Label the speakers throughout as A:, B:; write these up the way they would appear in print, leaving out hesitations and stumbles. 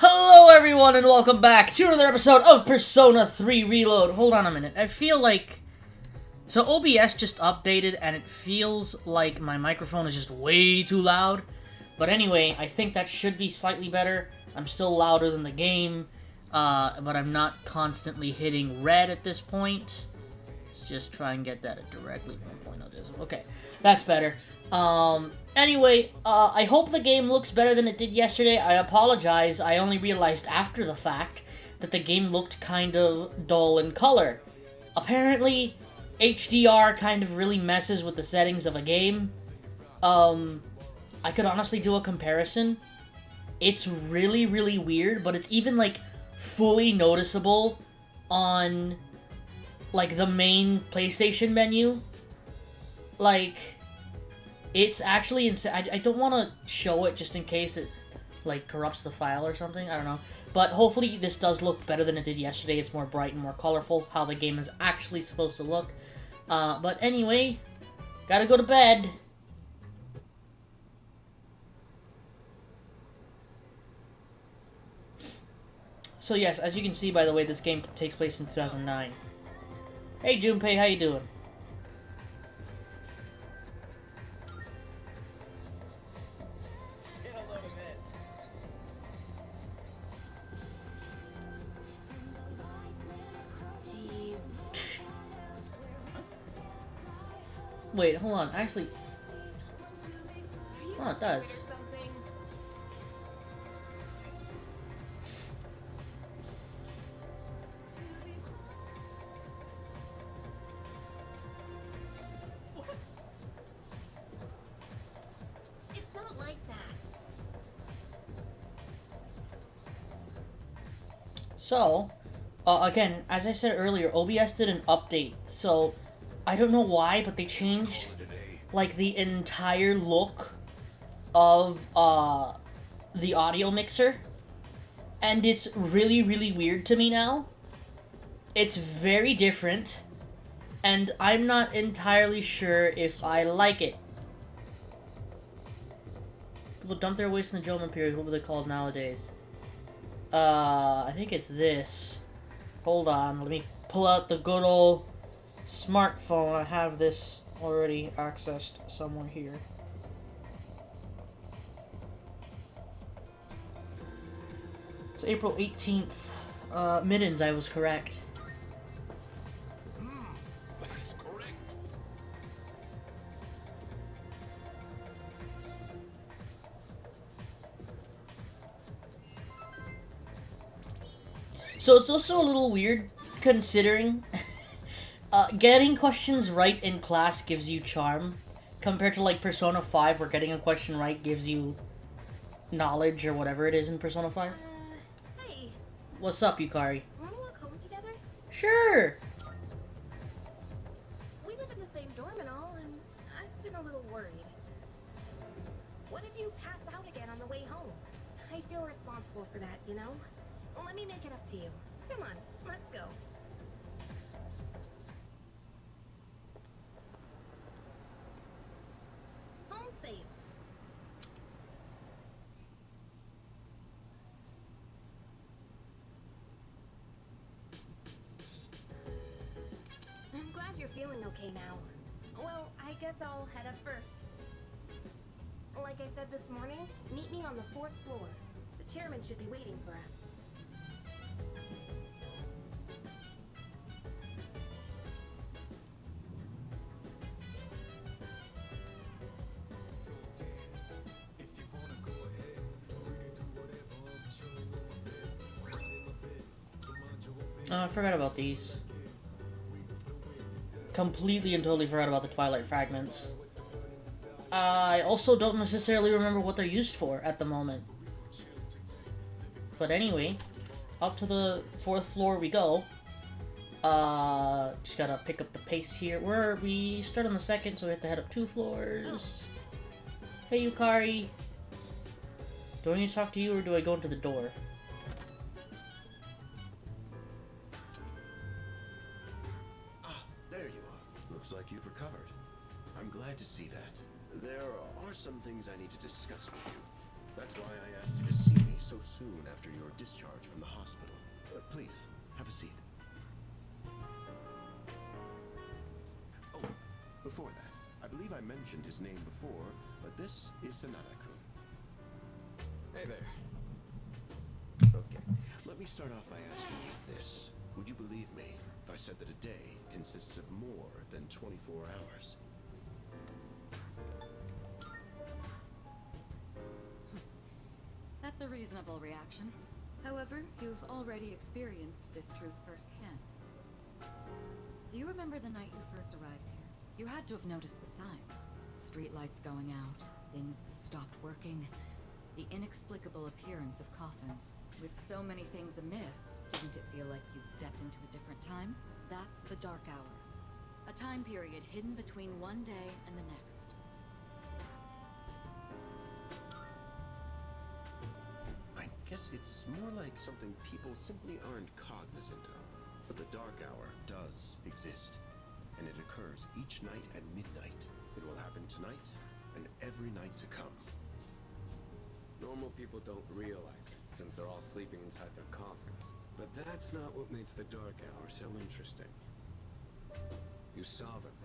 A: Hello everyone and welcome back to another episode of Persona 3 Reload. Hold on a minute, I feel like... So OBS just updated and it feels like my microphone is just way too loud. But anyway, I think that should be slightly better. I'm still louder than the game, but I'm not constantly hitting red at this point. Let's just try and get that at directly 1.0. Okay, that's better. Anyway, I hope the game looks better than it did yesterday. I apologize, I only realized after the fact that the game looked kind of dull in color. Apparently, HDR kind of really messes with the settings of a game. I could honestly do a comparison. It's really, really weird, but it's even, like, fully noticeable on, like, the main PlayStation menu. Like... It's actually insane. I don't want to show it just in case it, like, corrupts the file or something. I don't know. But hopefully this does look better than it did yesterday. It's more bright and more colorful, how the game is actually supposed to look. But anyway, gotta go to bed. So yes, as you can see, by the way, this game takes place in 2009. Hey Junpei, how you doing? Wait, hold on. Actually, oh, it does.
B: It's not like that.
A: So, again, as I said earlier, OBS did an update, so I don't know why, but they changed, like, the entire look of, the audio mixer, and it's really, really weird to me now. It's very different, and I'm not entirely sure if I like it. People dump their waste in the Joma period, what were they called nowadays? I think it's this. Hold on, let me pull out the good old smartphone. I have this already accessed somewhere here. It's April 18th. Middens, I was correct.
C: That's correct.
A: So it's also a little weird, considering getting questions right in class gives you charm, compared to, like, Persona 5, where getting a question right gives you knowledge, or whatever it is in Persona 5.
B: Hey,
A: What's up, Yukari?
B: wanna walk home together?
A: Sure!
B: We live in the same dorm and all, and I've been a little worried. What if you pass out again on the way home? I feel responsible for that, you know? Let me make it up to you. Come on, let's go. Home safe. I'm glad you're feeling okay now. Well, I guess I'll head up first. Like I said this morning, meet me on the 4th floor. The chairman should be waiting for us.
A: Oh, I forgot about these. Completely and totally forgot about the Twilight Fragments. I also don't necessarily remember what they're used for at the moment. But anyway, up to the 4th floor we go. Just gotta pick up the pace here. We start on the 2nd, so we have to head up 2 floors. Hey, Yukari. Do I need to talk to you, or do I go into the door?
C: There you are. Looks like you've recovered. I'm glad to see that. There are some things I need to discuss with you. That's why I asked you to see me so soon after your Please, have a seat. Oh, before that, I believe I mentioned his name before, but this is Sanada-kun.
D: Hey there.
C: Okay, let me start off by asking you this. Would you believe me if I said that a day consists of more than 24 hours?
E: That's a reasonable reaction. However, you've already experienced this truth firsthand. Do you remember the night you first arrived here? You had to have noticed the signs. Streetlights going out, things that stopped working, the inexplicable appearance of coffins. With so many things amiss, didn't it feel like you'd stepped into a different time? That's the Dark Hour. A time period hidden between one day and the next.
C: I guess it's more like something people simply aren't cognizant of. But the Dark Hour does exist, and it occurs each night at midnight. It will happen tonight and every night to come.
D: Normal people don't realize it, since they're all sleeping inside their coffins. But that's not what makes the Dark Hour so interesting. You saw them.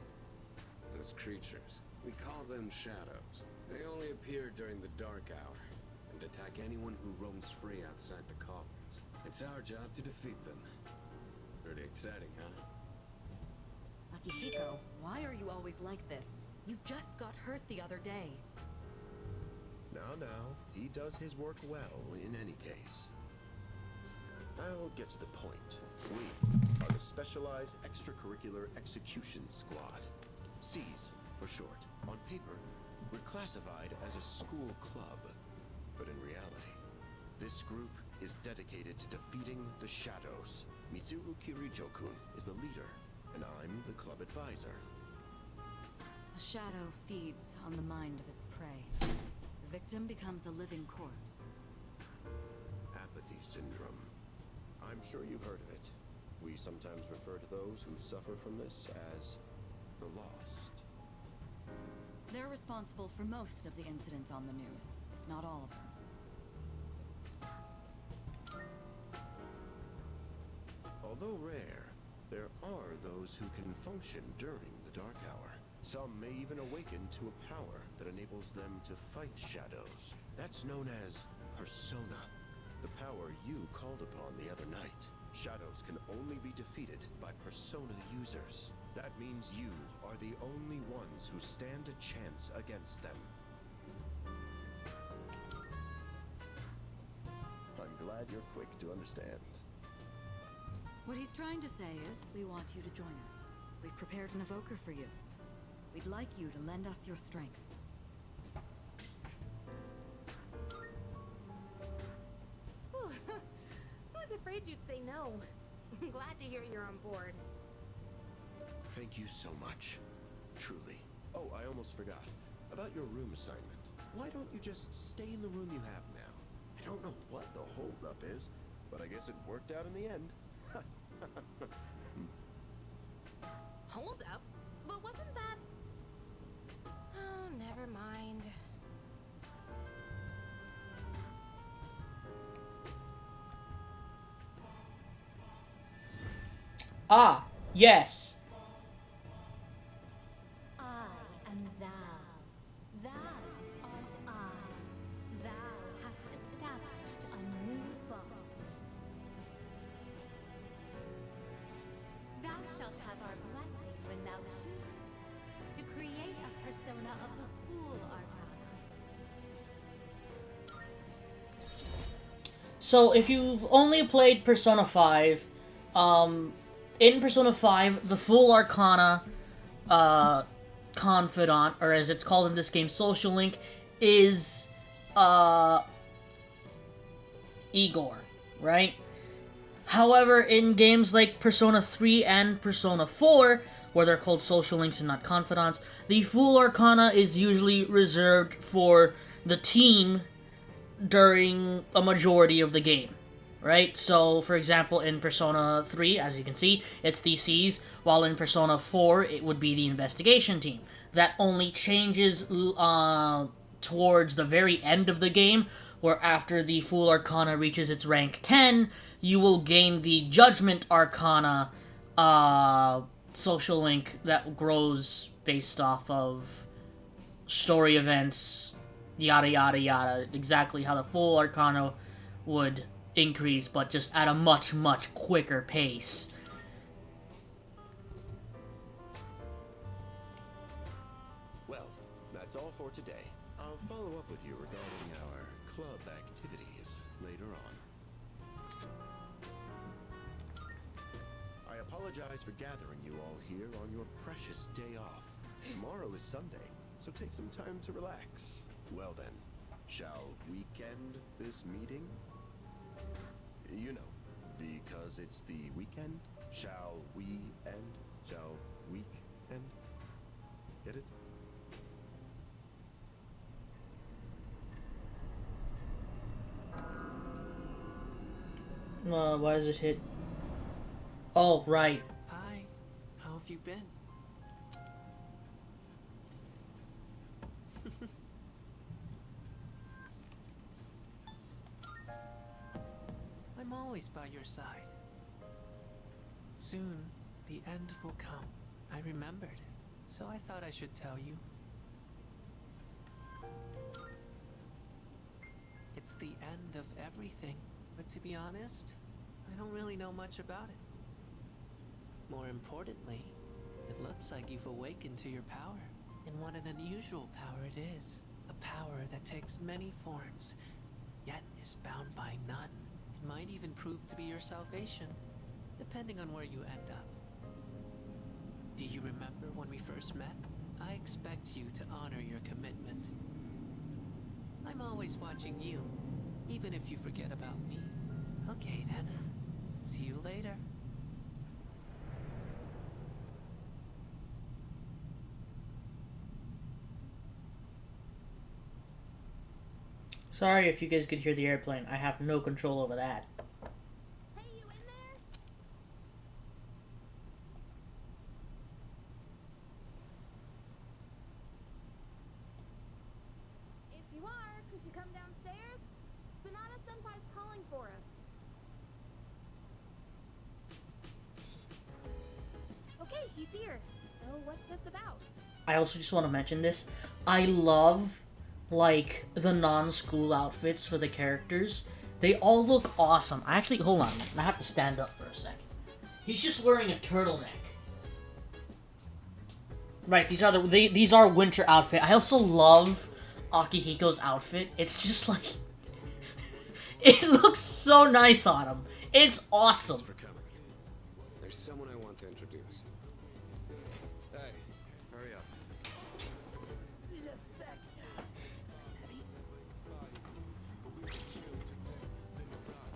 D: Those creatures. We call them shadows. They only appear during the Dark Hour, and attack anyone who roams free outside the coffins. It's our job to defeat them. Pretty exciting, huh?
E: Akihiko, why are you always like this? You just got hurt the other day.
C: Now, he does his work well in any case. I'll get to the point. We are the Specialized Extracurricular Execution Squad. SEAS for short. On paper, we're classified as a school club. But in reality, this group is dedicated to defeating the shadows. Mitsuru Kirijo-kun is the leader, and I'm the club advisor.
E: A shadow feeds on the mind of its prey. The victim becomes a living corpse.
C: Apathy syndrome. I'm sure you've heard of it. We sometimes refer to those who suffer from this as the lost.
E: They're responsible for most of the incidents on the news, if not all of them.
C: Although rare, there are those who can function during the Dark Hour. Some may even awaken to a power that enables them to fight shadows. That's known as persona, the power you called upon the other night. Shadows can only be defeated by persona users. That means you are the only ones who stand a chance against them. I'm glad you're quick to understand.
E: What he's trying to say is, we want you to join us. We've prepared an evoker for you. We'd like you to lend us your strength.
B: Whew. I was afraid you'd say no. I'm glad to hear you're on board.
C: Thank you so much. Truly. Oh, I almost forgot. About your room assignment. Why don't you just stay in the room you have now? I don't know what the holdup is, but I guess it worked out in the end.
B: Hold up? But wasn't that... Oh, never mind.
A: Ah, yes.
F: I am thou. Thou art I. Thou hast established a new bond. Thou shalt have our blessing when thou choosest to create a persona of the Fool Arcana.
A: So, if you've only played Persona 5, in Persona 5, the Fool Arcana, Confidant, or as it's called in this game, Social Link, is, Igor, right? However, in games like Persona 3 and Persona 4, where they're called Social Links and not Confidants, the Fool Arcana is usually reserved for the team during a majority of the game, right? So, for example, in Persona 3, as you can see, it's the SEAS, while in Persona 4, it would be the investigation team. That only changes towards the very end of the game, where after the Fool Arcana reaches its rank 10, you will gain the Judgment Arcana social link that grows based off of story events, yada yada yada. Exactly how the Fool Arcana would increase, but just at a much, much quicker pace.
C: Well, that's all for today. I'll follow up with you regarding our club activities later on. I apologize for gathering you all here on your precious day off. Tomorrow is Sunday, so take some time to relax. Well then, shall weekend this meeting? You know, because it's the weekend. Shall we end? Shall week end? Get it?
A: Why does it hit? Oh, right.
G: Hi, how have you been? I'm always by your side. Soon, the end will come. I remembered, so I thought I should tell you. It's the end of everything, but to be honest, I don't really know much about it. More importantly, it looks like you've awakened to your power. And what an unusual power it is. A power that takes many forms, yet is bound by none. It might even prove to be your salvation, depending on where you end up. Do you remember when we first met? I expect you to honor your commitment. I'm always watching you, even if you forget about me. Okay then, see you later.
A: Sorry if you guys could hear the airplane. I have no control over that.
B: Hey, you in there? If you are, could you come downstairs? Sonata Senpai's calling for us. Okay, he's here. So what's this about?
A: I also just want to mention this. I love, like, the non-school outfits for the characters. They all look awesome. I actually, hold on, I have to stand up for a second. He's just wearing a turtleneck. Right, these are winter outfit. I also love Akihiko's outfit. It's just like, it looks so nice on him. It's awesome.
D: Thanks for coming. There's someone I want to introduce. Hey, hurry up.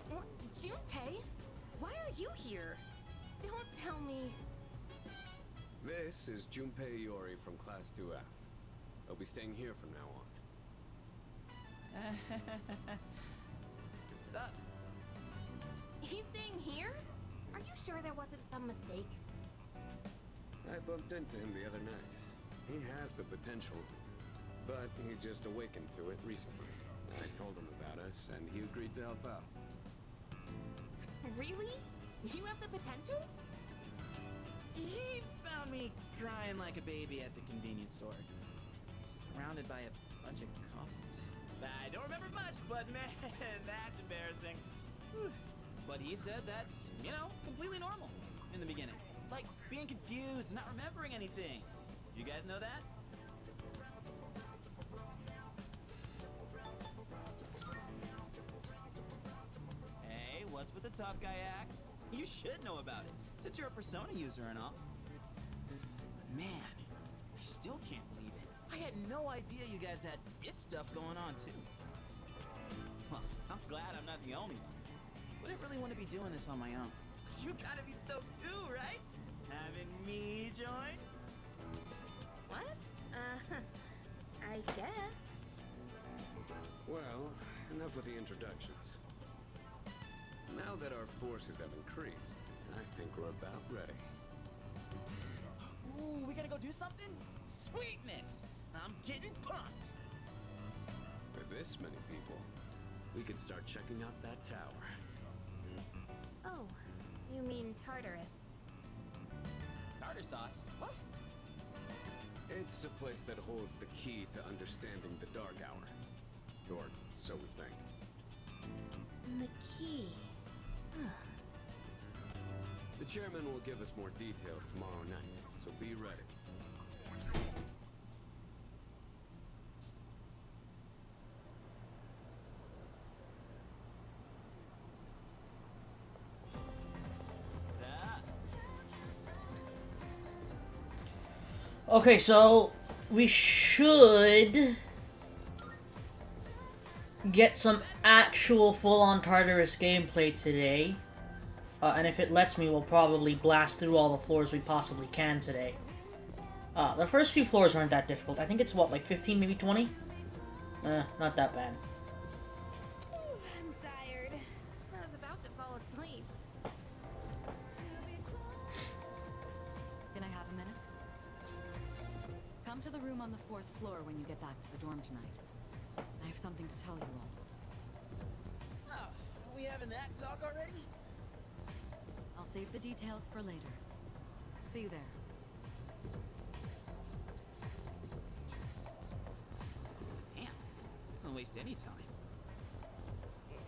B: What? Junpei? Why are you here? Don't tell me.
D: This is Junpei Iori from Class 2F. I'll be staying here from now on.
G: What's up?
B: He's staying here? Are you sure there wasn't some mistake?
D: I bumped into him the other night. He has the potential, but he just awakened to it recently. I told him about us, and he agreed to help out.
B: Really? You have the potential?
H: He found me crying like a baby at the convenience store, surrounded by a bunch of coffins. I don't remember much, but man, that's embarrassing. Whew. But he said that's, you know, completely normal in the beginning. Like being confused and not remembering anything. You guys know that? Hey, what's with the tough guy act? You should know about it, since you're a Persona user and all. But man, I still can't believe it. I had no idea you guys had this stuff going on too. Well, I'm glad I'm not the only one. Wouldn't really want to be doing this on my own. You gotta be stoked too, right? Having me join?
B: What? I guess.
D: Well, enough with the introductions. Now that our forces have increased, I think we're about ready.
H: Ooh, we gotta go do something? Sweetness! I'm getting pumped!
D: For this many people, we can start checking out that tower.
B: Oh, you mean Tartarus.
H: Tartar sauce? What?
D: It's a place that holds the key to understanding the Dark Hour. Or so we think.
B: The key.
D: The chairman will give us more details tomorrow night, so be ready.
A: Okay, so we should get some actual full-on Tartarus gameplay today. And if it lets me, we'll probably blast through all the floors we possibly can today. The first few floors aren't that difficult. I think it's, what, like 15, maybe 20? Not that bad.
B: I'm tired. I was about to fall asleep.
E: Can I have a minute? Come to the room on the 4th floor when you get back to the dorm tonight. I have something to tell you all.
H: Oh, are we having that talk already?
E: I'll save the details for later. See you there.
H: Damn, doesn't waste any time.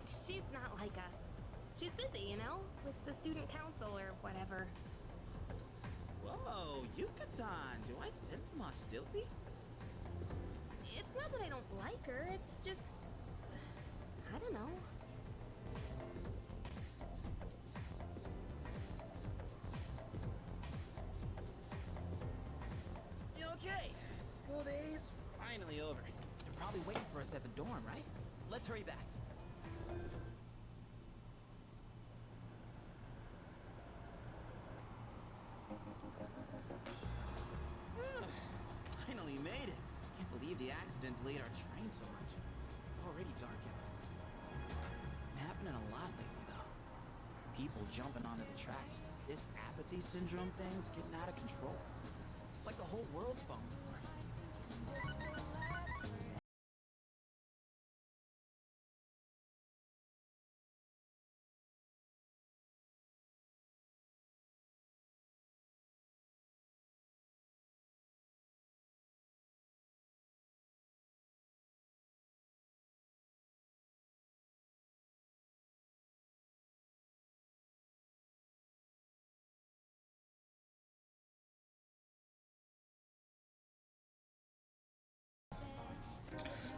B: She's not like us. She's busy, you know? With the student council or whatever.
H: Whoa, Yucatan! Do I sense some hostility?
B: It's not that I don't like her, it's just... I don't know.
H: You okay? School days finally over. They're probably waiting for us at the dorm, right? Let's hurry back. Finally made it. Can't believe the accident delayed our train so much. It's already dark out. Been happening a lot lately, though. People jumping onto the tracks. This apathy syndrome thing's getting out of control. It's like the whole world's falling apart.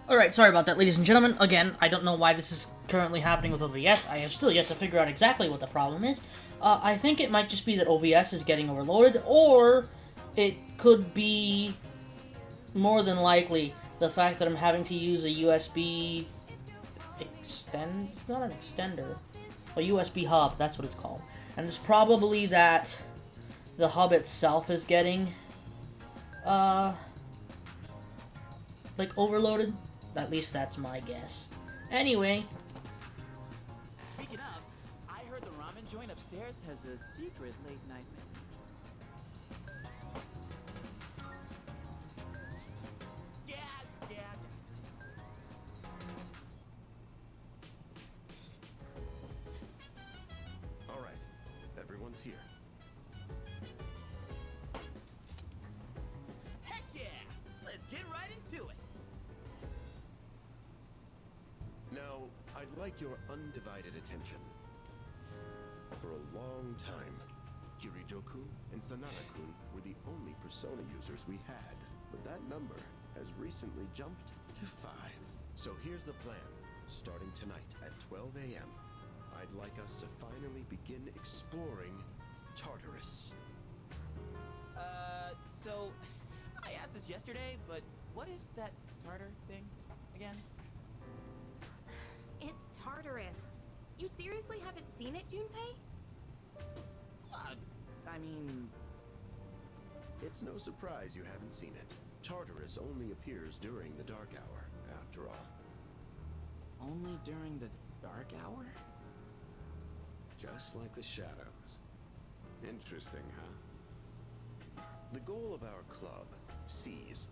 A: Alright, sorry about that, ladies and gentlemen. Again, I don't know why this is currently happening with OBS. I have still yet to figure out exactly what the problem is. I think it might just be that OBS is getting overloaded, or it could be, more than likely, the fact that I'm having to use a USB it's not an extender, a USB hub, that's what it's called. And it's probably that the hub itself is getting, like, overloaded. At least that's my guess. Anyway.
H: Speaking of, I heard the ramen joint upstairs has a secret late night menu. Yeah.
C: All right, everyone's here.
H: Heck yeah! Let's get right into it.
C: Now, I'd like your undivided attention. For a long time, Kirijo-kun and Sanada-kun were the only Persona users we had, but that number has recently jumped to 5. So here's the plan. Starting tonight at 12 a.m., I'd like us to finally begin exploring Tartarus.
H: So, I asked this yesterday, but what is that Tartar thing again?
B: It's Tartarus. You seriously haven't seen it, Junpei?
H: I mean...
C: It's no surprise you haven't seen it. Tartarus only appears during the Dark Hour, after all.
H: Only during the dark hour?
D: Just like the shadows. Interesting, huh?
C: The goal of our club, Seas,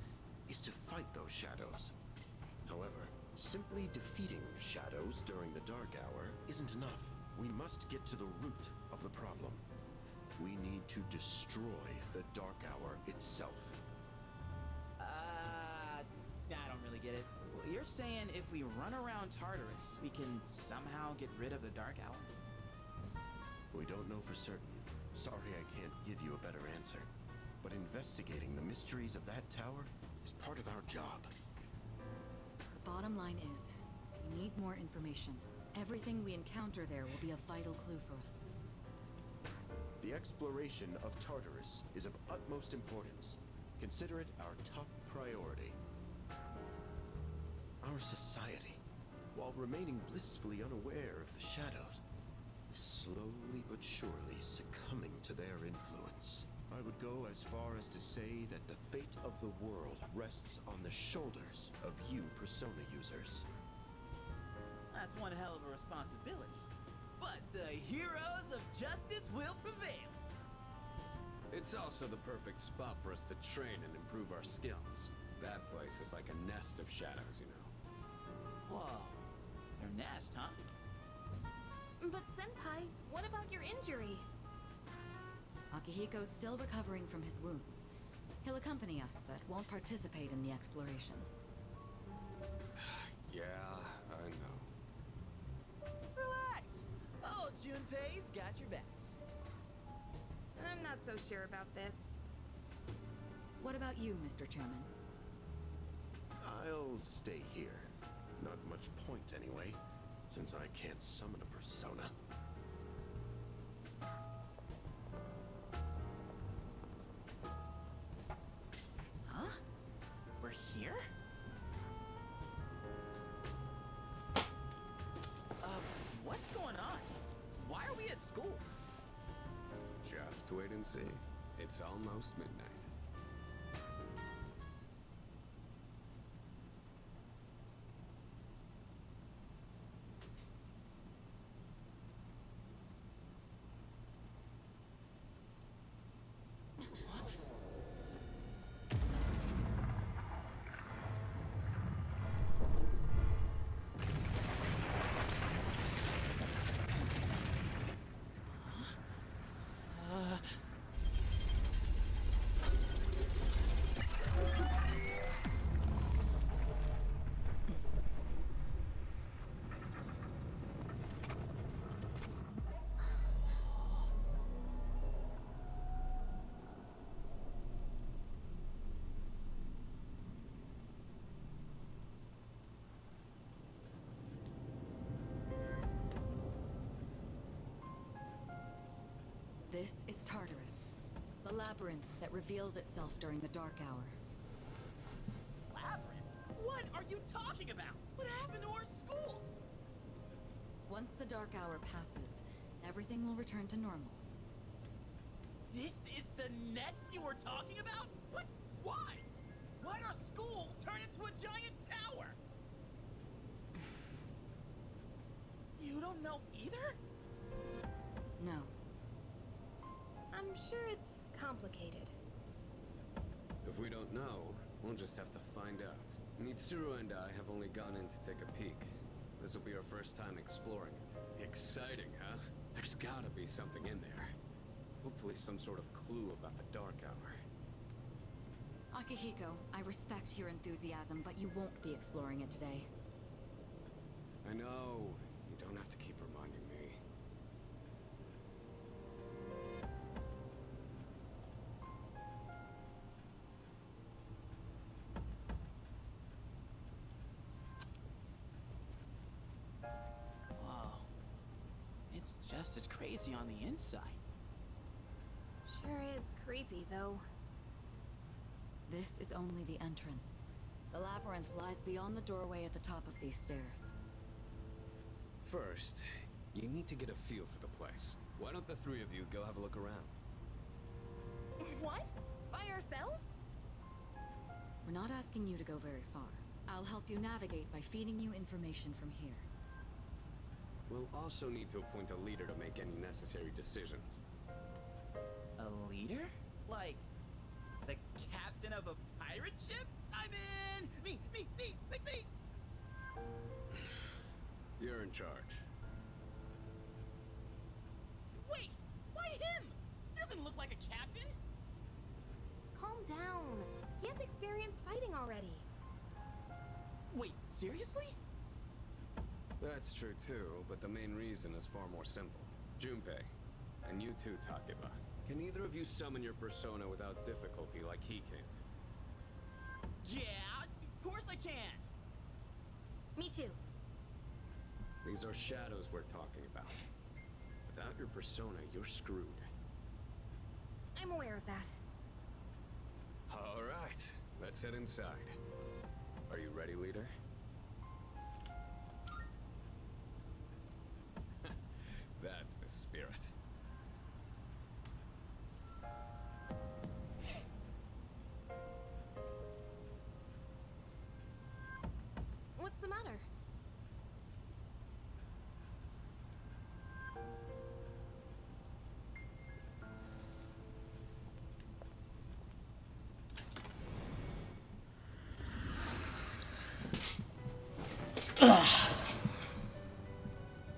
C: is to fight those shadows. However, Simply defeating shadows during the Dark Hour isn't enough. We must get to the root of the problem. We need to destroy the Dark Hour itself.
H: I don't really get it. Well, you're saying if we run around Tartarus, we can somehow get rid of the Dark Hour?
C: We don't know for certain. Sorry I can't give you a better answer. But investigating the mysteries of that tower is part of our job.
E: The bottom line is, we need more information. Everything we encounter there will be a vital clue for us.
C: The exploration of Tartarus is of utmost importance. Consider it our top priority. Our society, while remaining blissfully unaware of the shadows, is slowly but surely succumbing to their influence. I would go as far as to say that the fate of the world rests on the shoulders of you Persona users.
H: That's one hell of a responsibility. But the heroes of justice will prevail.
D: It's also the perfect spot for us to train and improve our skills. That place is like a nest of shadows, you know.
H: Whoa. Their nest, huh?
B: But Senpai, what about your injury?
E: Akihiko's still recovering from his wounds. He'll accompany us, but won't participate in the exploration.
D: Yeah, I know.
H: Relax. Oh, Junpei's got your backs.
B: I'm not so sure about this.
E: What about you, Mr. Chairman?
C: I'll stay here. Not much point anyway, since I can't summon a persona.
H: Huh? We're here? What's going on? Why are we at school?
D: Just wait and see. It's almost midnight.
E: This is Tartarus, the labyrinth that reveals itself during the Dark Hour.
H: Labyrinth? What are you talking about? What happened to our school?
E: Once the Dark Hour passes, everything will return to normal.
H: This is the nest you were talking about? But why? Why'd our school turn into a giant tower? You don't know either?
E: No.
B: I'm sure it's complicated.
D: If we don't know, we'll just have to find out. Mitsuru and I have only gone in to take a peek. This will be our first time exploring it. Exciting, huh? There's gotta be something in there. Hopefully some sort of clue about the Dark Hour.
E: Akihiko, I respect your enthusiasm, but you won't be exploring it today.
D: I know. You don't have to keep reminding me.
H: Whoa. It's just as crazy on the inside.
B: Sure is creepy, though.
E: This is only the entrance. The labyrinth lies beyond the doorway at the top of these stairs.
D: First, you need to get a feel for the place. Why don't the three of you go have a look around?
B: What? By ourselves?
E: We're not asking you to go very far. I'll help you navigate by feeding you information from here.
D: We'll also need to appoint a leader to make any necessary decisions.
H: A leader? Like, the captain of a pirate ship? I'm in! Me!
D: You're in charge.
H: Wait! Why him? He doesn't look like a captain.
B: Calm down. He has experience fighting already.
H: Wait, seriously?
D: That's true too, but the main reason is far more simple. Junpei, and you too, Takeba. Can either of you summon your persona without difficulty like he can?
H: Yeah, of course I can.
B: Me too.
D: These are shadows we're talking about. Without your persona, you're screwed.
B: I'm aware of that.
D: All right, let's head inside. Are you ready, leader? That's the spirit.
B: What's the matter?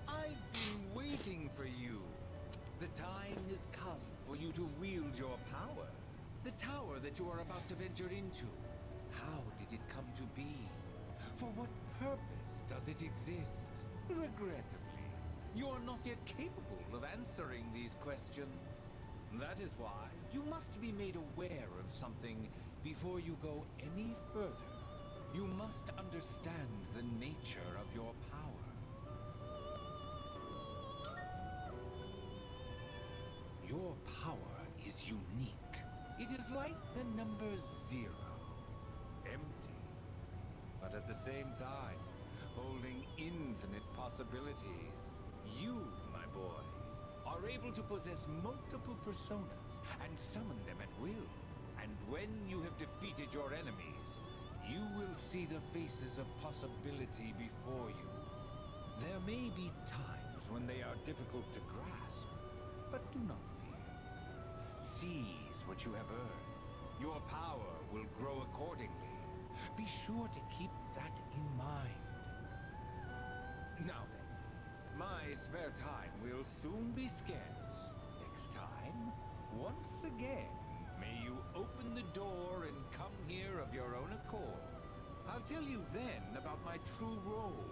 I: I've been waiting for you. The time has come for you to wield your power. The tower that you are about to venture into. How did it come to be? For what purpose does it exist? Regrettably, you are not yet capable of answering these questions. That is why you must be made aware of something before you go any further. You must understand the nature of your power. Your power is unique. It is like the number 0. Empty. But at the same time, holding infinite possibilities. You, my boy, are able to possess multiple personas and summon them at will. And when you have defeated your enemies, you will see the faces of possibility before you. There may be times when they are difficult to grasp, but do not fear. Seize what you have earned. Your power will grow accordingly. Be sure to keep that in mind. Now then, my spare time will soon be scarce. Next time, once again, may you open the door and come here of your own accord. I'll tell you then about my true role,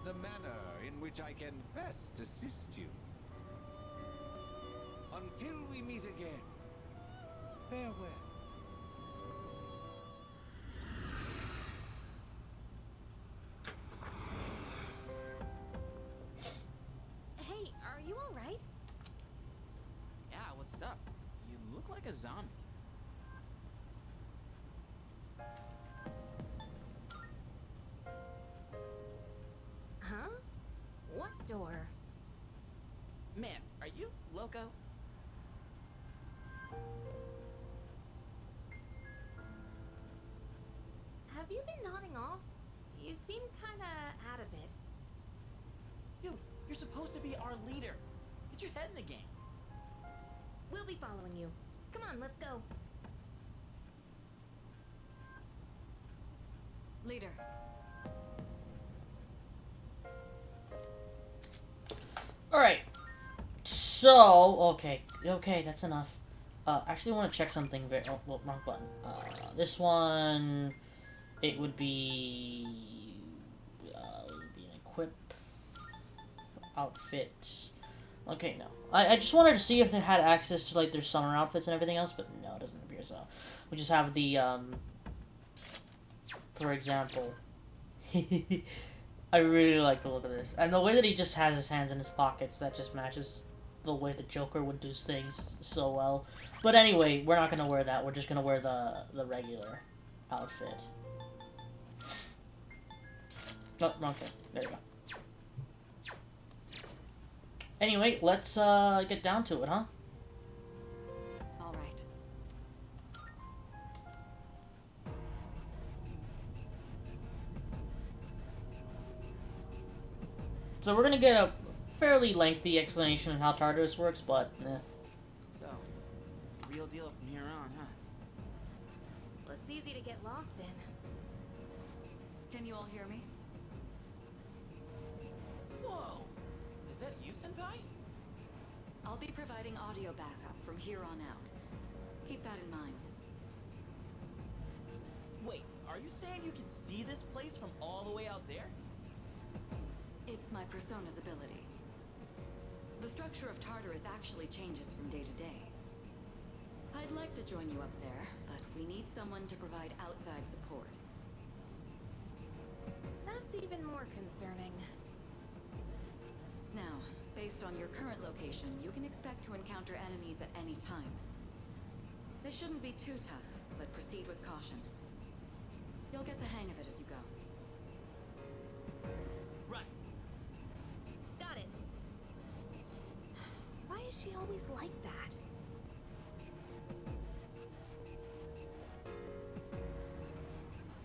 I: the manner in which I can best assist you. Until we meet again, farewell.
B: Hey, are you alright?
H: Yeah, what's up? You look like a zombie.
B: Huh? What door?
H: Man, are you loco?
B: Have you been nodding off? You seem kinda out of it.
H: Dude, you're supposed to be our leader. Get your head in the game.
B: We'll be following you. Come on, let's go.
E: Leader.
A: Alright. So, okay, that's enough. Actually, I want to check something very... Oh, well, wrong button. This one... It would be... an equip... outfit... Okay, no. I just wanted to see if they had access to, like, their summer outfits and everything else, but no, it doesn't appear so. We just have the, for example... I really like the look of this. And the way that he just has his hands in his pockets, that just matches the way the Joker would do things so well. But anyway, we're not going to wear that. We're just going to wear the regular outfit. Oh, wrong thing. There you go. Anyway, let's get down to it, huh?
E: All right.
A: So we're gonna get a fairly lengthy explanation of how Tartarus works, but
H: So, it's the real deal from here on, huh?
B: Looks easy to get lost in.
E: Can you all hear me?
H: Whoa! Is that you, Senpai?
E: I'll be providing audio backup from here on out. Keep that in mind.
H: Wait, are you saying you can see this place from all the way out there?
E: It's my persona's ability. The structure of Tartarus actually changes from day to day. I'd like to join you up there, but we need someone to provide outside support.
B: That's even more concerning.
E: Now, based on your current location, you can expect to encounter enemies at any time. They shouldn't be too tough, but proceed with caution. You'll get the hang of it as you go.
H: Right.
B: Got it. Why is she always like that?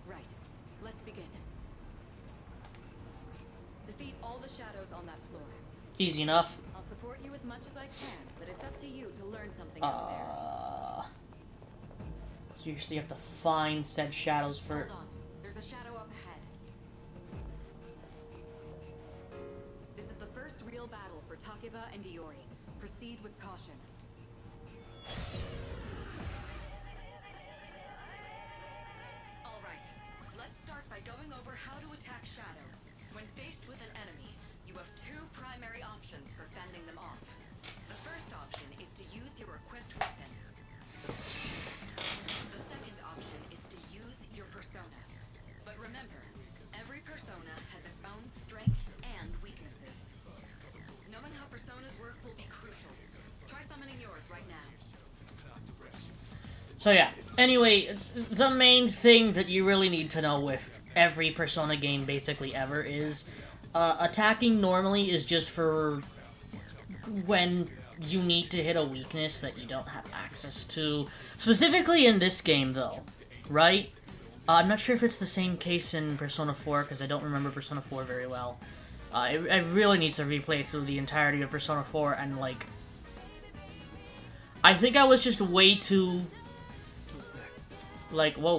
E: Right. Let's begin. Defeat all the shadows on that floor.
A: Easy enough.
E: I'll support you as much as I can, but it's up to you to learn something out there.
A: So you actually have to find said shadows for...
E: Hold on. There's a shadow up ahead. This is the first real battle for Takeba and Iori. Proceed with caution. Alright. Let's start by going over how to attack shadows. When faced with an enemy, you have two primary options for fending them off. The first option is to use your equipped weapon. The second option is to use your persona. But remember, every persona has its own strengths and weaknesses. Knowing how personas work will be crucial. Try summoning yours right now.
A: So yeah, anyway, the main thing that you really need to know with every Persona game basically ever is attacking normally is just for when you need to hit a weakness that you don't have access to. Specifically in this game, though, right? I'm not sure if it's the same case in Persona 4, because I don't remember Persona 4 very well. I really need to replay through the entirety of Persona 4, and, like... I think I was just way too... Like, whoa.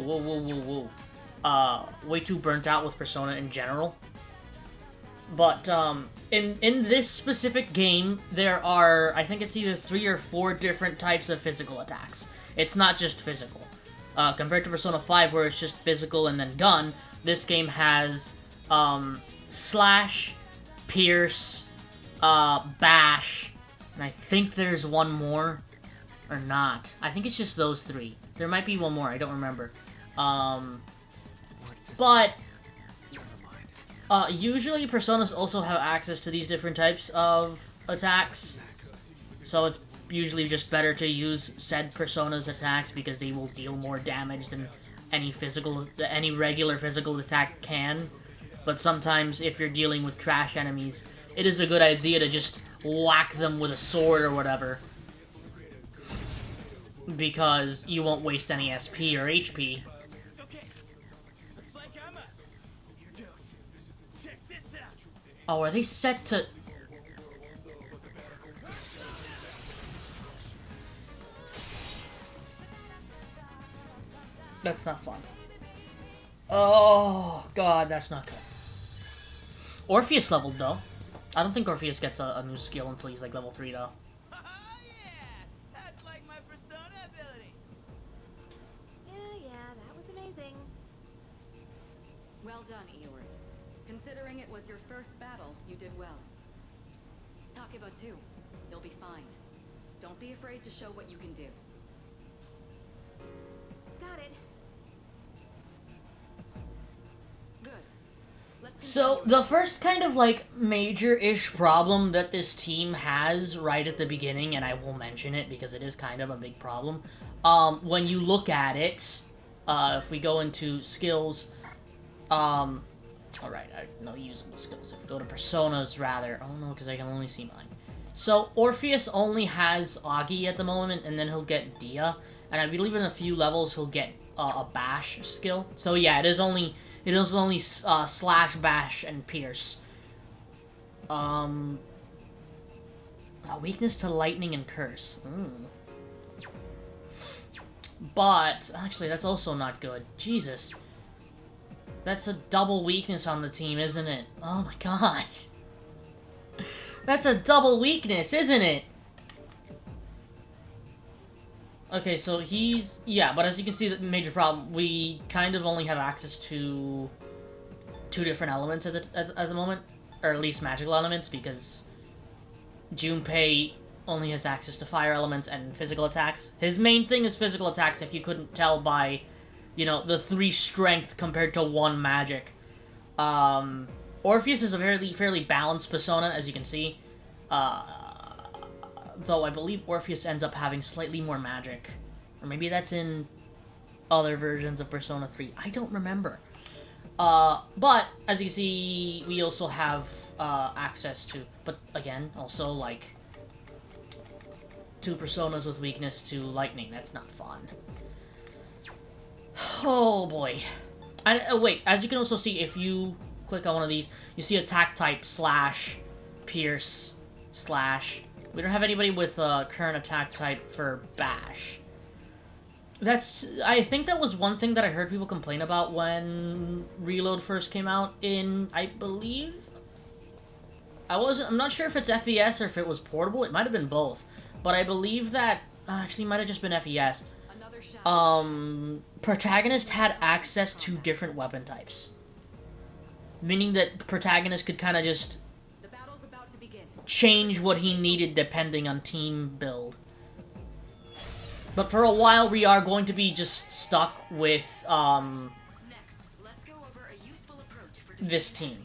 A: Way too burnt out with Persona in general. But, in this specific game, there are, I think it's either 3 or 4 different types of physical attacks. It's not just physical. Compared to Persona 5, where it's just physical and then gun, this game has, slash, pierce, bash, and I think there's one more, or not. I think it's just those 3. There might be one more, I don't remember. But... usually Personas also have access to these different types of attacks, so it's usually just better to use said Persona's attacks because they will deal more damage than any regular physical attack can. But sometimes if you're dealing with trash enemies, it is a good idea to just whack them with a sword or whatever, because you won't waste any SP or HP. Oh, are they set to... That's not fun. Oh, God, that's not good. Orpheus leveled, though. I don't think Orpheus gets a new skill until he's, like, level 3, though.
H: Oh yeah! That's like my persona ability!
B: Yeah, that was amazing.
E: Well done, Iori. Considering it was your first battle, you did well. Takeba too. You'll be fine. Don't be afraid to show what you can do.
B: Got it.
E: Good. Let's continue.
A: So, the first kind of, like, major-ish problem that this team has right at the beginning, and I will mention it because it is kind of a big problem, when you look at it, if we go into skills, alright, no usable skills. If we go to Personas, rather, oh no, because I can only see mine. So, Orpheus only has Agi at the moment, and then he'll get Dia, and I believe in a few levels he'll get a Bash skill. So yeah, it is only slash, bash, and pierce. A weakness to lightning and curse. But, actually, that's also not good. Jesus. That's a double weakness on the team, isn't it? Oh my god. That's a double weakness, isn't it? Okay, so he's... Yeah, but as you can see, the major problem, we kind of only have access to 2 different elements at the moment. Or at least magical elements, because Junpei only has access to fire elements and physical attacks. His main thing is physical attacks, if you couldn't tell by, you know, the 3 strength compared to 1 magic. Orpheus is a fairly balanced persona, as you can see. Though I believe Orpheus ends up having slightly more magic. Or maybe that's in other versions of Persona 3. I don't remember. But, as you see, we also have, access to... But, again, also, like... 2 personas with weakness to lightning. That's not fun. Oh, boy. And, wait, as you can also see, if you click on one of these, you see attack type slash pierce slash... We don't have anybody with current attack type for bash. I think that was one thing that I heard people complain about when Reload first came out in, I believe... I'm not sure if it's FES or if it was portable. It might have been both. But I believe that... actually, it might have just been FES. Protagonist had access to different weapon types. Meaning that Protagonist could kind of just change what he needed depending on team build. But for a while, we are going to be just stuck with, this team.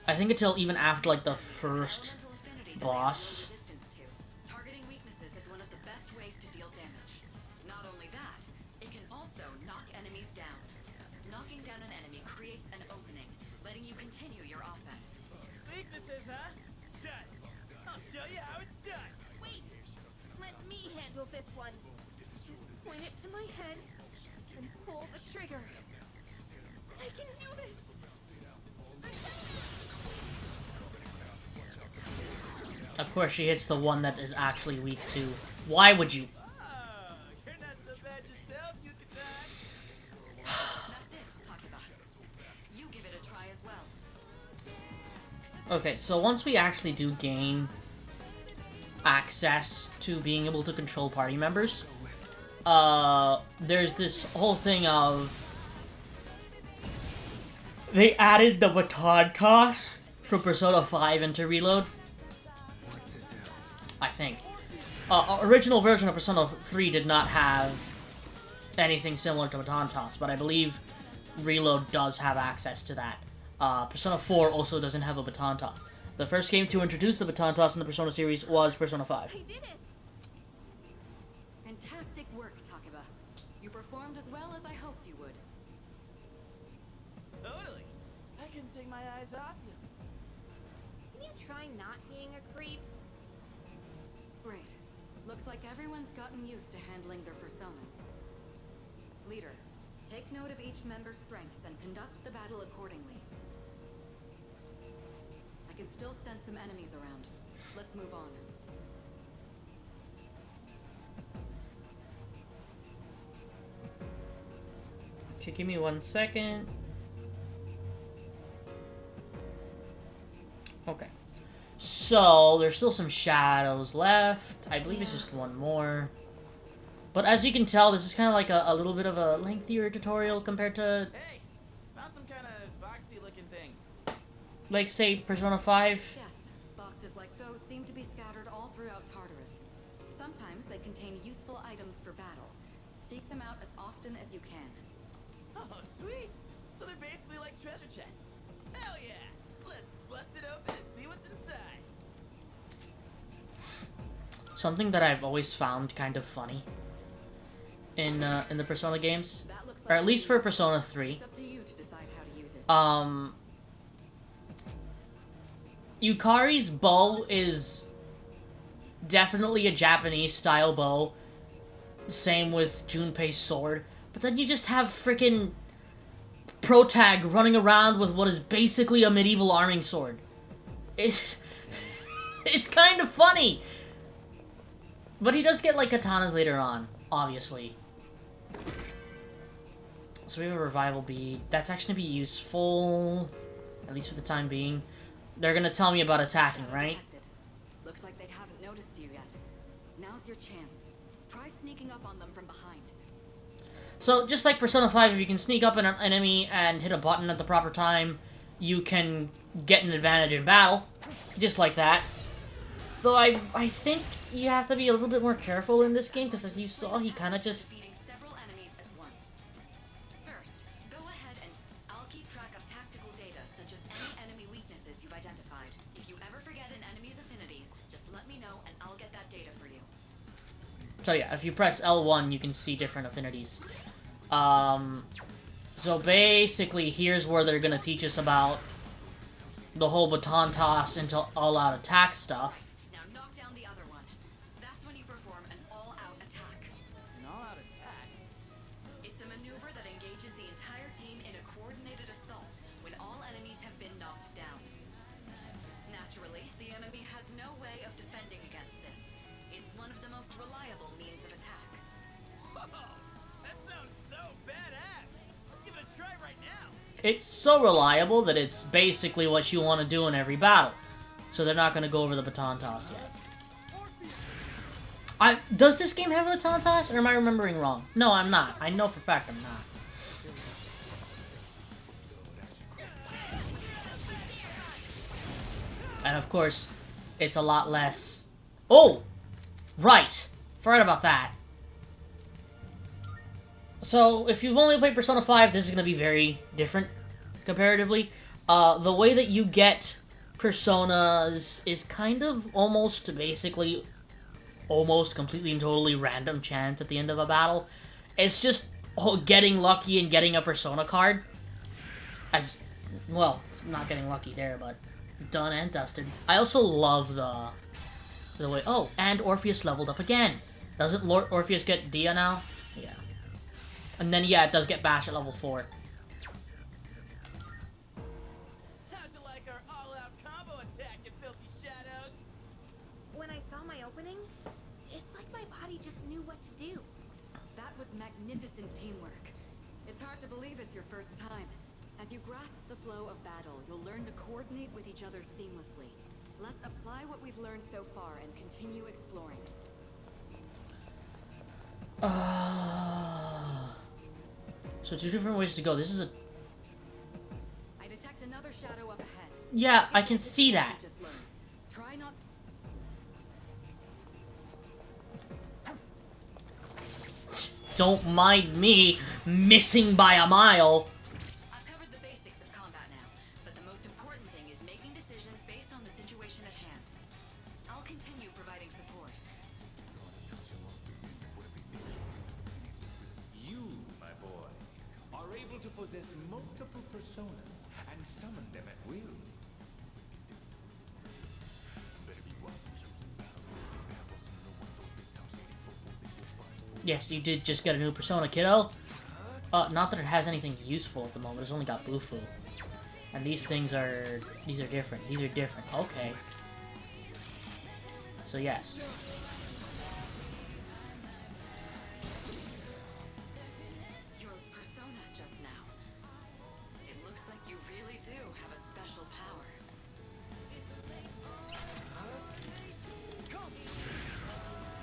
A: I think until even after, like, the first boss.
E: Targeting weaknesses is one of the best ways to deal damage. Not only that, it can also knock enemies down. Knocking down an enemy creates an opening, letting you continue your offense.
H: Weaknesses, huh? Done. I'll show you how it's done.
B: Wait! Let me handle this one. Just point it to my head and pull the trigger. I can do this!
A: Of course, she hits the one that is actually weak to. Why would you?
H: Oh, you're not so bad yourself, you can die.
E: That's it, Takeba. You give it a try as well.
A: Okay, so once we actually do gain access to being able to control party members, there's this whole thing of... They added the baton toss from Persona 5 into Reload. I think. Original version of Persona 3 did not have anything similar to baton toss, but I believe Reload does have access to that. Persona 4 also doesn't have a baton toss. The first game to introduce the baton toss in the Persona series was Persona 5.
B: I did it!
E: Fantastic work, Takeba. You performed as well as I hoped you would.
H: Totally. I can take my eyes off you.
B: Can you try not being a creep?
E: Great. Looks like everyone's gotten used to handling their personas. Leader, take note of each member's strengths and conduct the battle accordingly. I can still sense some enemies around. Let's move on.
A: Okay, give me 1 second. Okay. So, there's still some shadows left. I believe it's just one more. But as you can tell, this is kind of like a little bit of a lengthier tutorial compared to,
H: Hey, found some kind of boxy looking thing.
A: like, say, Persona 5.
E: Yes, boxes like those seem to be scattered all throughout Tartarus. Sometimes they contain useful items for battle. Seek them out as often as you can.
H: Oh, sweet. So they're basically like treasure chests. Hell yeah. Let's bust it open and see what's inside.
A: Something that I've always found kind of funny in the Persona games,
E: That looks
A: or
E: like
A: at least for Persona 3.
E: It's up to you to decide how to use it.
A: Yukari's bow is definitely a Japanese style bow. Same with Junpei's sword. But then you just have frickin' Protag running around with what is basically a medieval arming sword. It's kind of funny. But he does get, like, katanas later on, obviously. So we have a revival bead. That's actually be useful, at least for the time being. They're gonna tell me about attacking,
E: Shadow
A: right?
E: detected. Looks like they haven't noticed you yet. Now's your chance. Try sneaking up on them from behind.
A: So, just like Persona 5, if you can sneak up on an enemy and hit a button at the proper time, you can get an advantage in battle. Just like that. Though I think you have to be a little bit more careful in this game, because as you saw, he kind of just...
E: Defeating several enemies at once. First, go ahead and I'll keep track of tactical data, such as any enemy weaknesses you've identified. If you ever forget an enemy's affinities, just let me know and I'll get that data for you.
A: So yeah, if you press L1, you can see different affinities. So basically, here's where they're gonna teach us about the whole baton toss into all-out attack stuff.
E: Now knock down the other one. That's when you perform an all-out attack.
H: An all-out attack?
E: It's a maneuver that engages the entire team in a coordinated assault when all enemies have been knocked down. Naturally, the enemy has no way of defending against this. It's one of the most reliable means of attack.
H: Whoa! That sounds so badass! Let's give it a try right now!
A: It's so reliable that it's basically what you want to do in every battle. So they're not going to go over the baton toss yet. Does this game have a baton toss, or am I remembering wrong? No, I'm not. I know for a fact I'm not. And of course, it's a lot less... Oh! Right! Forgot about that. So, if you've only played Persona 5, this is going to be very different, comparatively. The way that you get Personas is kind of almost, basically, almost completely and totally random chance at the end of a battle. It's just getting lucky and getting a Persona card. As, well, it's not getting lucky there, but done and dusted. I also love the way... Oh, and Orpheus leveled up again. Doesn't Lord Orpheus get Dia now? Yeah. And then, yeah, it does get Bash at level 4.
H: How'd you like our all-out combo attack, you filthy shadows?
B: When I saw my opening, it's like my body just knew what to do.
E: That was magnificent teamwork. It's hard to believe it's your first time. As you grasp the flow of battle, you'll learn to coordinate with each other seamlessly. Let's apply what we've learned so far and continue exploring.
A: So two different ways to go. This is a...
E: I detect another shadow up ahead.
A: Yeah, I can see that.
E: You just learned. Try not...
A: Don't mind me missing by a mile.
E: I've covered the basics of combat now, but the most important thing is making decisions based on the situation at hand. I'll continue providing support.
I: You, my boy, are able to possess multiple personas and summon them at will.
A: Yes, you did just get a new Persona, kiddo. Not that it has anything useful at the moment. It's only got Bufu. And these things are... These are different. These are different. Okay. So, yes.
E: Your persona just now. It looks like you really do have a special power.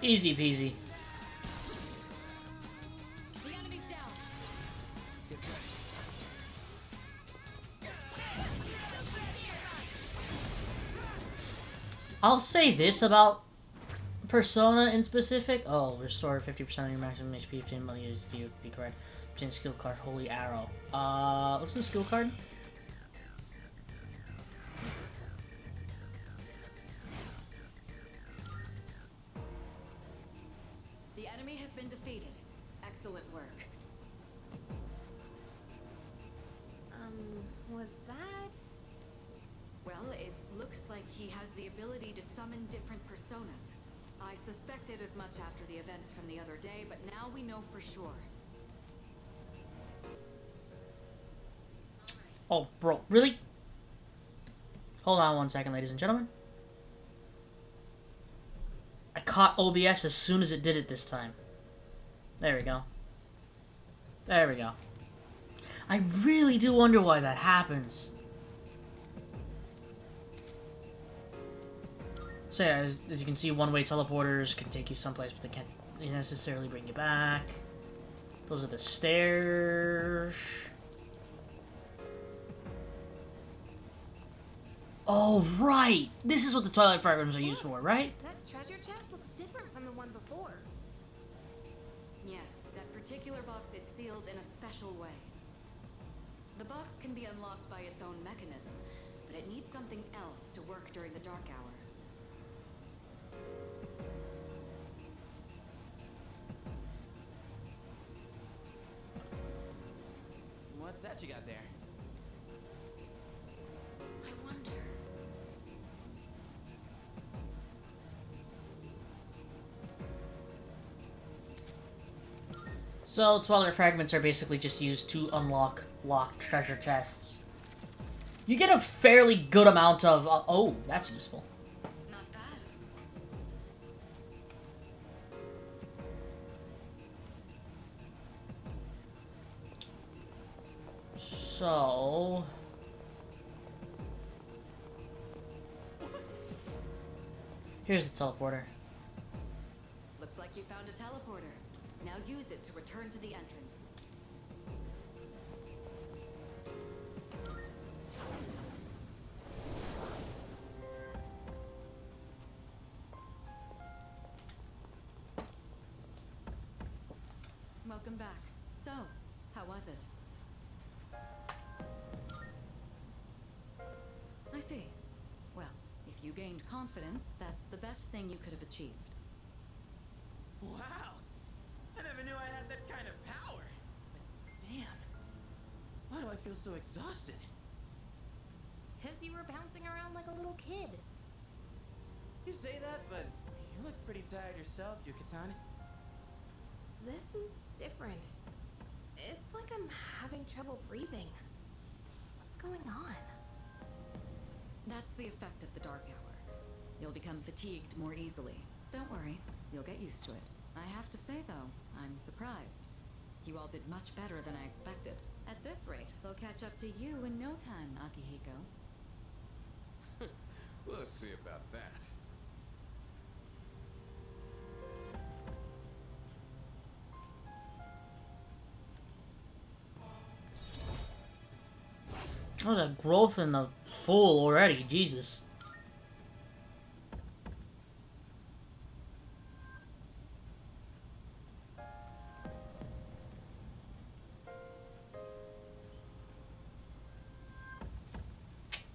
A: Easy peasy.
E: The enemy's down.
A: I'll say this about Persona in specific. Oh, restore 50% of your maximum HP if 10 money is be correct. Change skill card, Holy Arrow. What's the skill card?
E: The enemy has been defeated. Excellent work.
B: Was that...
E: Well, it looks like he has the ability to summon different personas. I suspected as much after the events from the other day, but now we know for sure.
A: Oh, bro, really? Hold on one second, ladies and gentlemen. I caught OBS as soon as it did it this time. There we go. There we go. I really do wonder why that happens. So yeah, as you can see, one-way teleporters can take you someplace, but they can't necessarily bring you back. Those are the stairs. Oh, right! This is what the Twilight fragments are used for, right?
B: That treasure chest looks different from the one before.
E: Yes, that particular box is sealed in a special way. The box can be unlocked by its own mechanism, but it needs something else to work during the dark hour.
H: What's that you got there?
E: I wonder...
A: So, Twilight fragments are basically just used to unlock locked treasure chests. You get a fairly good amount of... oh, that's useful.
E: Not bad.
A: So... here's the teleporter.
E: Looks like you found a teleporter. Now use it to return to the entrance. Welcome back. So, how was it? I see. Well, if you gained confidence, that's the best thing you could have achieved.
H: Wow! I never knew I had that kind of power. But damn. Why do I feel so exhausted?
B: Because you were bouncing around like a little kid.
H: You say that, but you look pretty tired yourself, Yucatan.
B: This is different. It's like I'm having trouble breathing. What's going on?
E: That's the effect of the dark hour. You'll become fatigued more easily. Don't worry, you'll get used to it. I have to say, though, I'm surprised. You all did much better than I expected. At this rate, they'll catch up to you in no time, Akihiko.
I: We'll see about that.
A: Oh, the growth in the fool already, Jesus.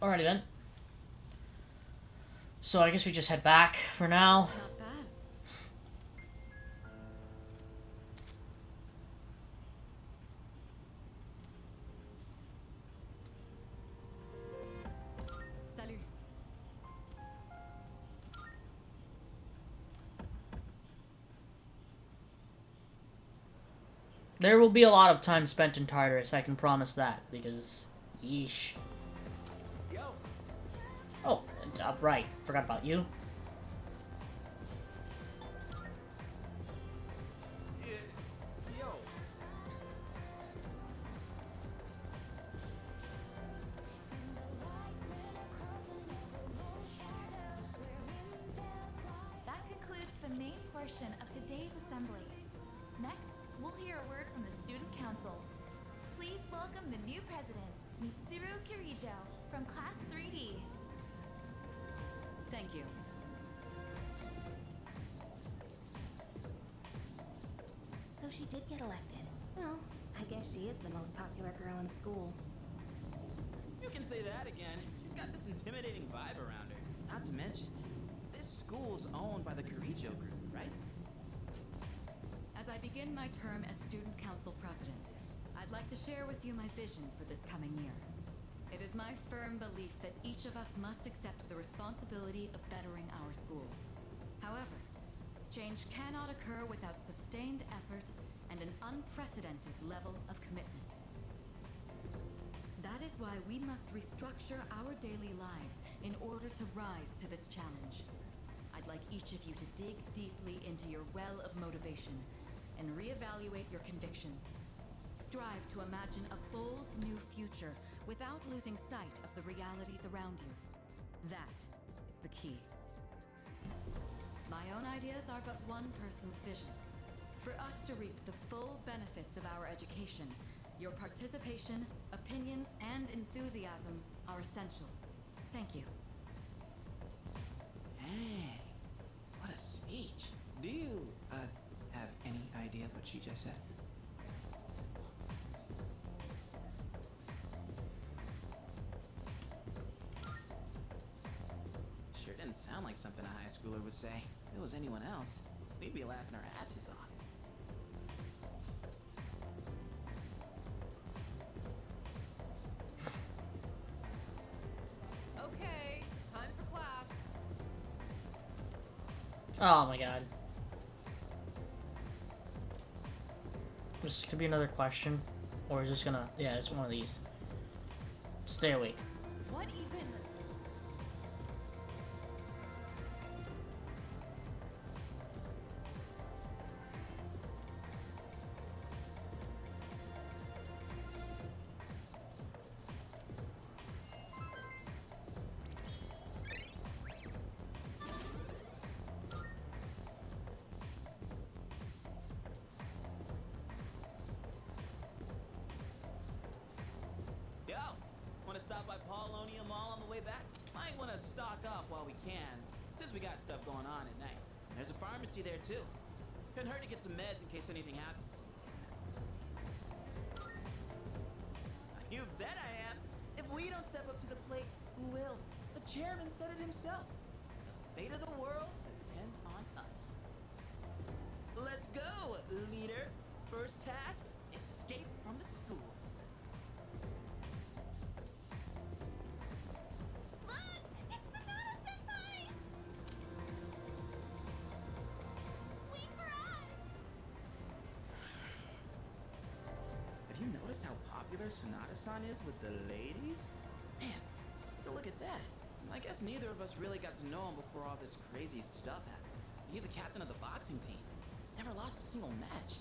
A: Alrighty then. So I guess we just head back for now.
E: Not bad. Salut.
A: There will be a lot of time spent in Tartarus, I can promise that, because... yeesh.
G: Yo,
A: Oh, right. Forgot about you.
G: yo.
F: That concludes the main portion of today's assembly. Next, we'll hear a word from the Student Council. Please welcome the new president, Mitsuru Kirijo, from Class 3D.
E: Thank you.
B: So she did get elected. Well, I guess she is the most popular girl in school.
H: You can say that again. She's got this intimidating vibe around her. Not to mention, this school's owned by the Kirijo group, right?
E: As I begin my term as Student Council President, I'd like to share with you my vision for this coming year. It is my firm belief that each of us must accept the responsibility of bettering our school. However, change cannot occur without sustained effort and an unprecedented level of commitment. That is why we must restructure our daily lives in order to rise to this challenge. I'd like each of you to dig deeply into your well of motivation and reevaluate your convictions. Strive to imagine a bold new future without losing sight of the realities around you. That is the key. ideas are but one person's vision. For us to reap the full benefits of our education, your participation, opinions, and enthusiasm are essential. Thank you.
H: Hey, what a speech. Do you, have any idea what she just said? Sure didn't sound like something a high schooler would say. If it was anyone else, we'd be laughing our asses off.
E: Okay, time for class.
A: Oh my god. This could be another question. Or is this gonna... Yeah, it's one of these. Stay awake.
E: What even?
H: Yo, wanna stop by Paulonia Mall on the way back? Might wanna stock up while we can, since we got stuff going on at night. There's a pharmacy there too. Couldn't hurt to get some meds in case anything happens. You bet I am. If we don't step up to the plate, who will? The chairman said it himself. The fate of the world depends on us. Let's go, leader. First task, escape from the school.
F: Look! It's Sonata-senpai! Wait for us!
H: Have you noticed how popular Sonata-san is with the ladies? Man, take a look at that. I guess neither of us really got to know him before all this crazy stuff happened. He's a captain of the boxing team. Never lost a single match.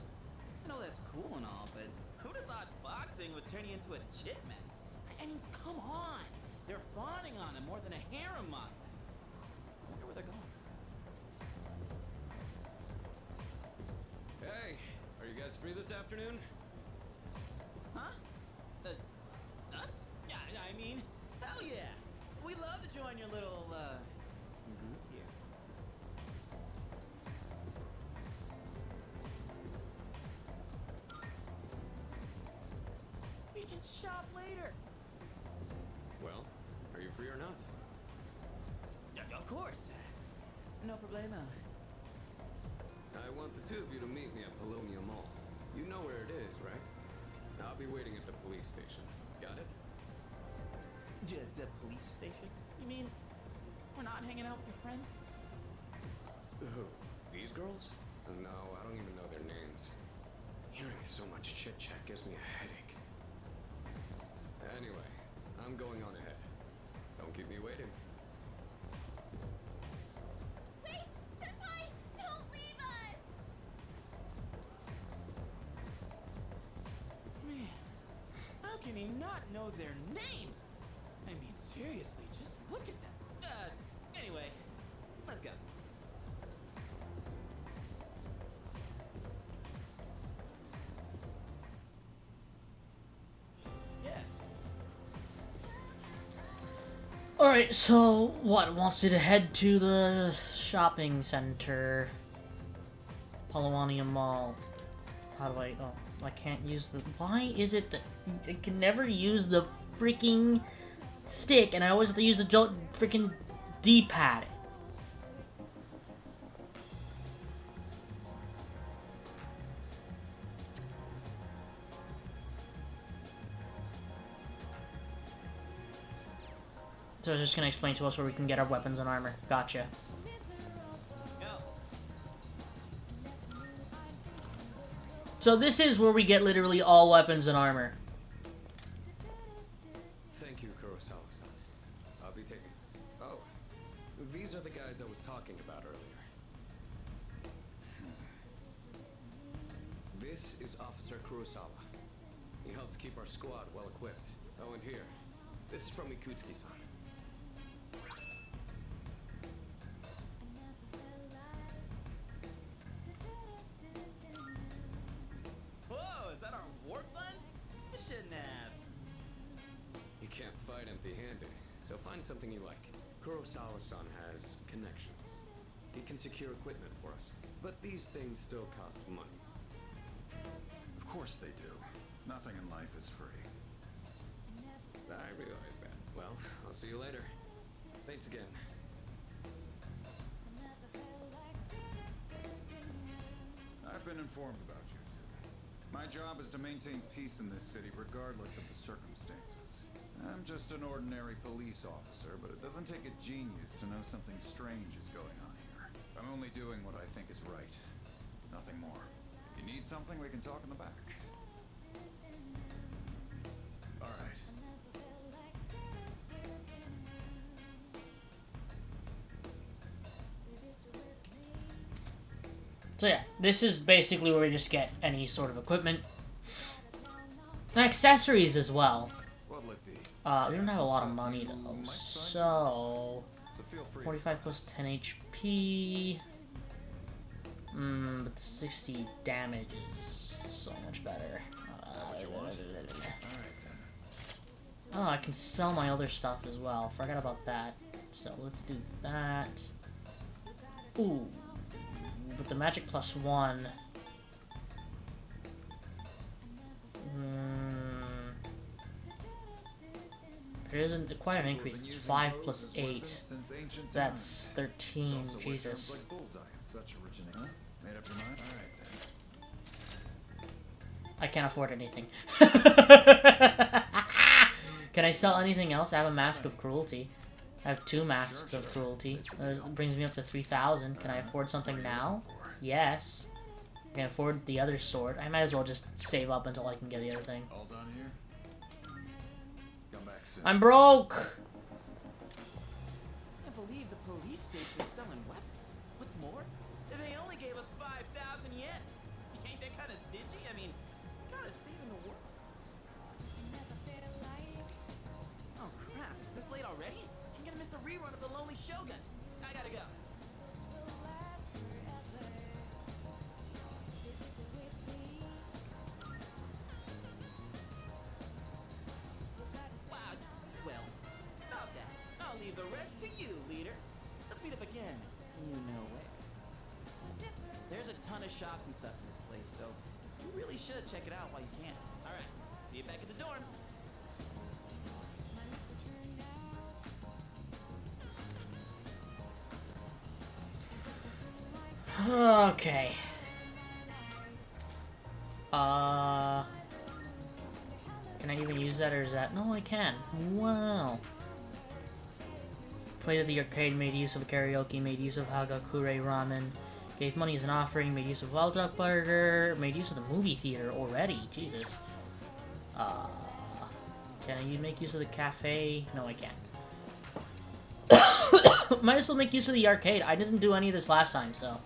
H: I know that's cool and all, but who'd have thought boxing would turn you into a chit man? I mean, come on. They're fawning on him more than a harem model. I wonder where they're going.
D: Hey, are you guys free this afternoon?
H: Huh? Us? Yeah, I mean, hell yeah. We'd love to join your little, group here. We can shop later.
D: Well, are you free or not?
H: Yeah, of course. No problemo.
D: I want the two of you to meet me at Polonia Mall. You know where it is, right? I'll be waiting at the police station. Got it?
H: The police station? You mean we're not hanging out with your friends?
D: Who? These girls? No, I don't even know their names. Hearing so much chit-chat gives me a headache. Anyway, I'm going on ahead. Don't keep me waiting.
F: Wait! Senpai! Don't leave us!
H: Man, how can he not know their names? I mean, seriously, just look at them. Anyway, let's go. Yeah.
A: Alright, so what? Wants me to head to the shopping center. Palawanium Mall. How do I... Oh, I can't use the... Why is it that I can never use the freaking stick and I always have to use the freaking D-pad? So it's just gonna explain to us where we can get our weapons and armor. Gotcha.
H: Go.
A: So this is where we get literally all weapons and armor.
D: Thank you, Kurosawa-san. I'll be taking this. Oh, these are the guys I was talking about earlier. This is Officer Kurosawa. He helps keep our squad well equipped. Oh, and here, this is from Ikutsuki-san. Find something you like. Kurosawa-san has connections. He can secure equipment for us. But these things still cost money.
J: Of course they do. Nothing in life is free.
D: I realize that. Well, I'll see you later. Thanks again.
J: I've been informed about you two. My job is to maintain peace in this city regardless of the circumstances. I'm just an ordinary police officer, but it doesn't take a genius to know something strange is going on here. I'm only doing what I think is right. Nothing more. If you need something, we can talk in the back. All right.
A: So yeah, this is basically where we just get any sort of equipment. And accessories as well.
J: What'll it be?
A: We don't have a lot of money though, so... 45 plus 10 HP... but 60 damage is so much better. Oh, I can sell my other stuff as well. Forgot about that. So let's do that. Ooh. With the magic plus 1... There isn't quite an increase. It's 5 plus 8. That's 13. Jesus. I can't afford anything. Can I sell anything else? I have a Mask of Cruelty. I have 2 Masks of Cruelty. That brings me up to 3,000. Can I afford something now? Yes. I can afford the other sword. I might as well just save up until I can get the other thing.
J: All done here? Come back soon.
A: I'm broke!
H: I can't believe the police station is selling weapons. What's more, they only gave us 5,000 yen. Ain't that kind of stingy? I mean, kind of saving the world. Oh crap, it's this late already? I'm gonna miss the rerun of The Lonely Shogun. I gotta go. Wow, well, about that. I'll leave the rest to you, leader. Let's meet up again. You know where. There's a ton of shops and stuff in this place, so you really should check it out while you can. Alright, see you back at the dorm.
A: Okay. Can I even use that, or is that... No, I can. Wow. Played at the arcade, made use of karaoke, made use of Hagakure Ramen, gave money as an offering, made use of Wild Duck Burger, made use of the movie theater already. Jesus. Can I make use of the cafe? No, I can't. Might as well make use of the arcade. I didn't do any of this last time, so...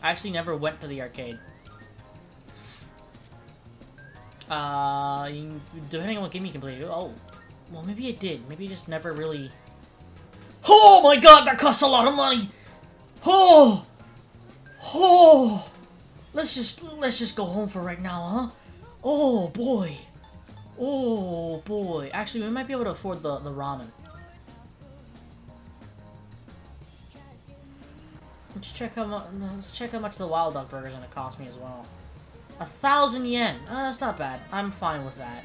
A: I actually never went to the arcade. Depending on what game you completed. Oh. Well, maybe it did. Maybe it just never really... Oh my god, that costs a lot of money! Oh! Oh! Let's just go home for right now, huh? Oh, boy. Oh, boy. Actually, we might be able to afford the ramen. Let's check how much the Wild Duck Burger is gonna cost me as well. 1,000 yen. That's not bad. I'm fine with that.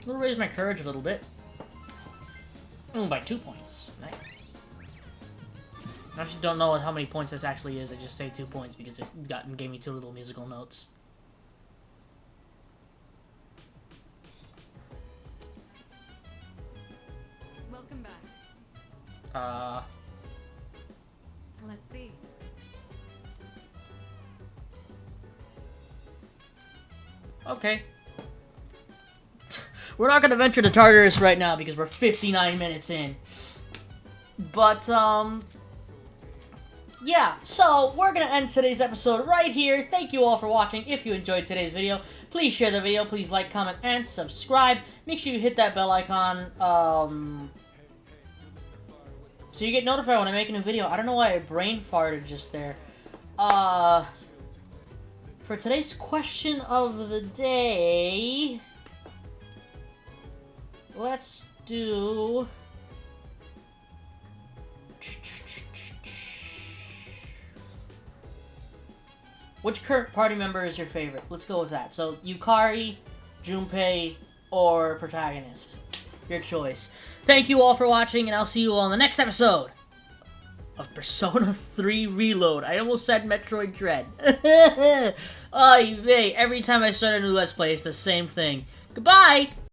A: We'll raise my courage a little bit. Ooh, by 2 points. Nice. I actually don't know how many points this actually is. I just say 2 points because it gave me 2 little musical notes.
E: Welcome back. Let's see.
A: Okay. We're not gonna venture to Tartarus right now because we're 59 minutes in. But, yeah, so we're gonna end today's episode right here. Thank you all for watching. If you enjoyed today's video, please share the video, please like, comment, and subscribe. Make sure you hit that bell icon, so you get notified when I make a new video. I don't know why I brain farted just there. For today's question of the day, let's do... Which current party member is your favorite? Let's go with that. So, Yukari, Junpei, or protagonist. Your choice. Thank you all for watching, and I'll see you all in the next episode of Persona 3 Reload. I almost said Metroid Dread. Oy vey, every time I start a new Let's Play, it's the same thing. Goodbye!